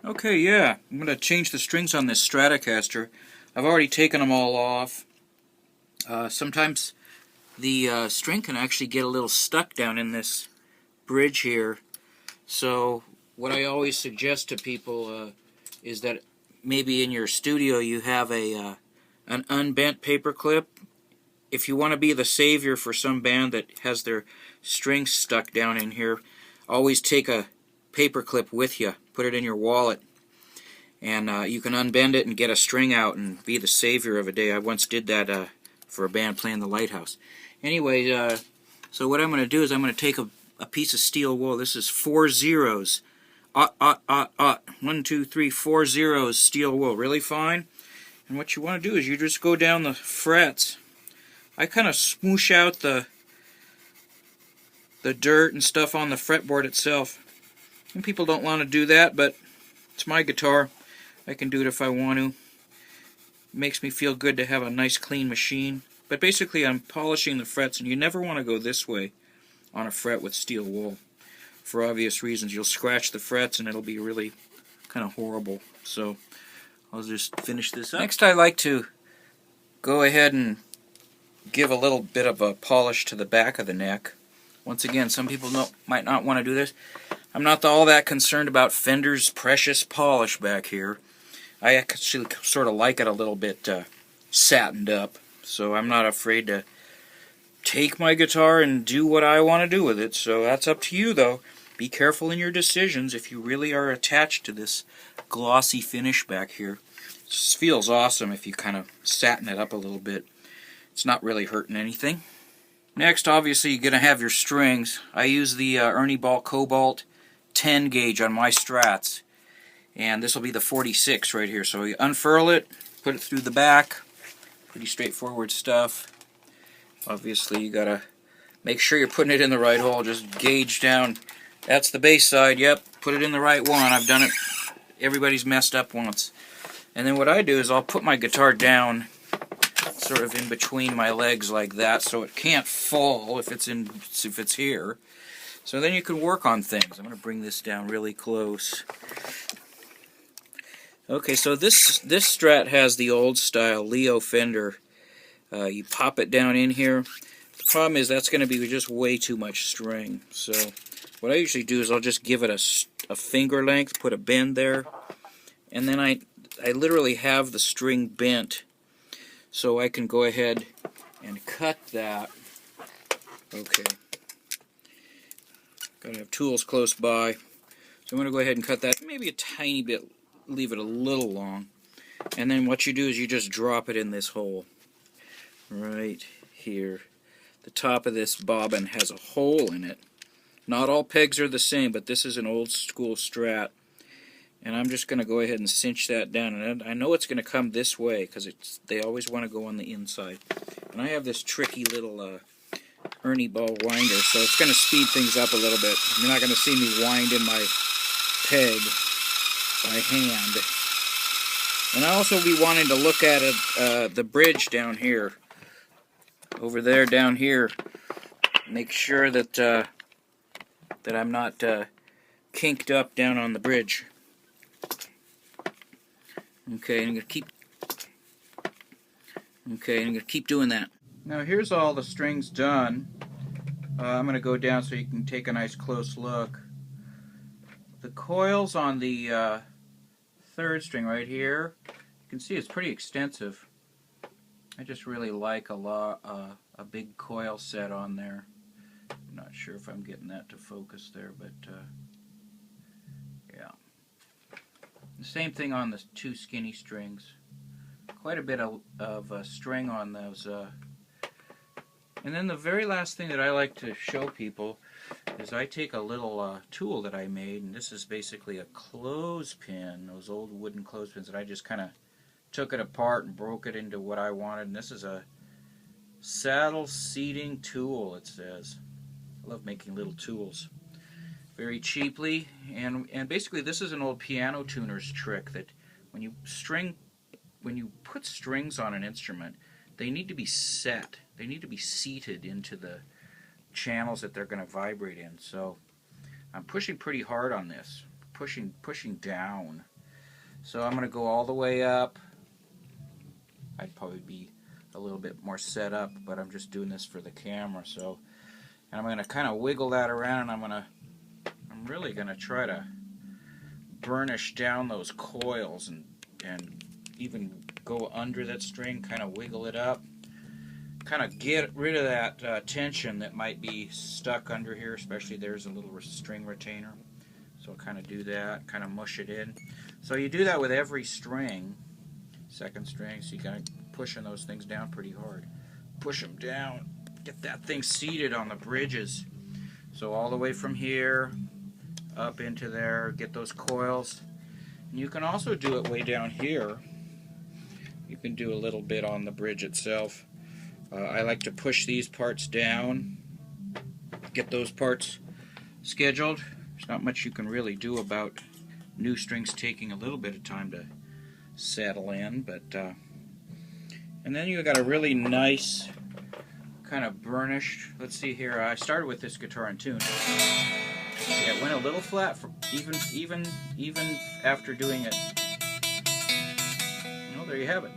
Okay, yeah, I'm going to change the strings on this Stratocaster. I've already taken them all off. Sometimes the string can actually get a little stuck down in this bridge here. So what I always suggest to people is that maybe in your studio you have an unbent paper clip. If you want to be the savior for some band that has their strings stuck down in here, always take a paper clip with you. Put it in your wallet. And you can unbend it and get a string out and be the savior of a day. I once did that for a band playing the Lighthouse. Anyway, so what I'm going to do is I'm going to take a piece of steel wool. This is 4 zeros. 1, 2, 3, 4 zeros steel wool. Really fine. And what you want to do is you just go down the frets. I kind of smoosh out the dirt and stuff on the fretboard itself. And people don't want to do that, but it's my guitar. I can do it if I want to. It makes me feel good to have a nice clean machine. But basically I'm polishing the frets, and you never want to go this way on a fret with steel wool. For obvious reasons. You'll scratch the frets and it'll be really kind of horrible. So I'll just finish this up. Next I like to go ahead and give a little bit of a polish to the back of the neck. Once again, some people might not want to do this. I'm not all that concerned about Fender's precious polish back here. I actually sort of like it a little bit satined up, so I'm not afraid to take my guitar and do what I want to do with it. So that's up to you, though. Be careful in your decisions if you really are attached to this glossy finish back here. It just feels awesome if you kind of satin it up a little bit. It's not really hurting anything. Next, obviously, you're going to have your strings. I use the Ernie Ball Cobalt 10 gauge on my Strats. And this will be the 46 right here. So you unfurl it, put it through the back. Pretty straightforward stuff. Obviously, you got to make sure you're putting it in the right hole. Just gauge down. That's the bass side. Yep, put it in the right one. I've done it. Everybody's messed up once. And then what I do is I'll put my guitar down sort of in between my legs like that, so it can't fall if it's here. So then you can work on things. I'm going to bring this down really close. Okay, so this Strat has the old style Leo Fender. You pop it down in here. The problem is that's going to be just way too much string. So what I usually do is I'll just give it a finger length, put a bend there, and then I literally have the string bent. So I can go ahead and cut that. Okay. Gotta have tools close by. So I'm going to go ahead and cut that maybe a tiny bit, leave it a little long. And then what you do is you just drop it in this hole. Right here. The top of this bobbin has a hole in it. Not all pegs are the same, but this is an old school Strat. And I'm just going to go ahead and cinch that down. And I know it's going to come this way because they always want to go on the inside. And I have this tricky little Ernie Ball winder, so it's going to speed things up a little bit. You're not going to see me winding my peg by hand. And I also be wanting to look at it, the bridge down here. Over there, down here. Make sure that that I'm not kinked up down on the bridge. Okay, I'm going to keep doing that. Now here's all the strings done. I'm going to go down so you can take a nice close look. The coils on the third string right here, you can see it's pretty extensive. I just really like a big coil set on there. I'm not sure if I'm getting that to focus there, but yeah. The same thing on the two skinny strings. Quite a bit of string on those. And then the very last thing that I like to show people is I take a little tool that I made, and this is basically a clothespin, those old wooden clothespins that I just kind of took it apart and broke it into what I wanted. And this is a saddle seating tool, it says. I love making little tools. Very cheaply, and basically this is an old piano tuner's trick that when you put strings on an instrument, they need to be set. They need to be seated into the channels that they're going to vibrate in. So I'm pushing pretty hard on this, pushing down, So I'm going to go all the way up. I'd probably be a little bit more set up, but I'm just doing this for the camera. So, and I'm going to kind of wiggle that around, and I'm really going to try to burnish down those coils and even go under that string, kind of wiggle it up, kind of get rid of that tension that might be stuck under here, especially there's a little string retainer. So I'll kind of do that, kind of mush it in. So you do that with every string, second string, so you kind of pushing those things down pretty hard. Push them down, get that thing seated on the bridges. So all the way from here up into there, get those coils. And you can also do it way down here. You can do a little bit on the bridge itself. I like to push these parts down, get those parts scheduled. There's not much you can really do about new strings taking a little bit of time to settle in, but and then you got a really nice kind of burnished. Let's see here. I started with this guitar in tune. Yeah, it went a little flat for even after doing it. Well, there you have it.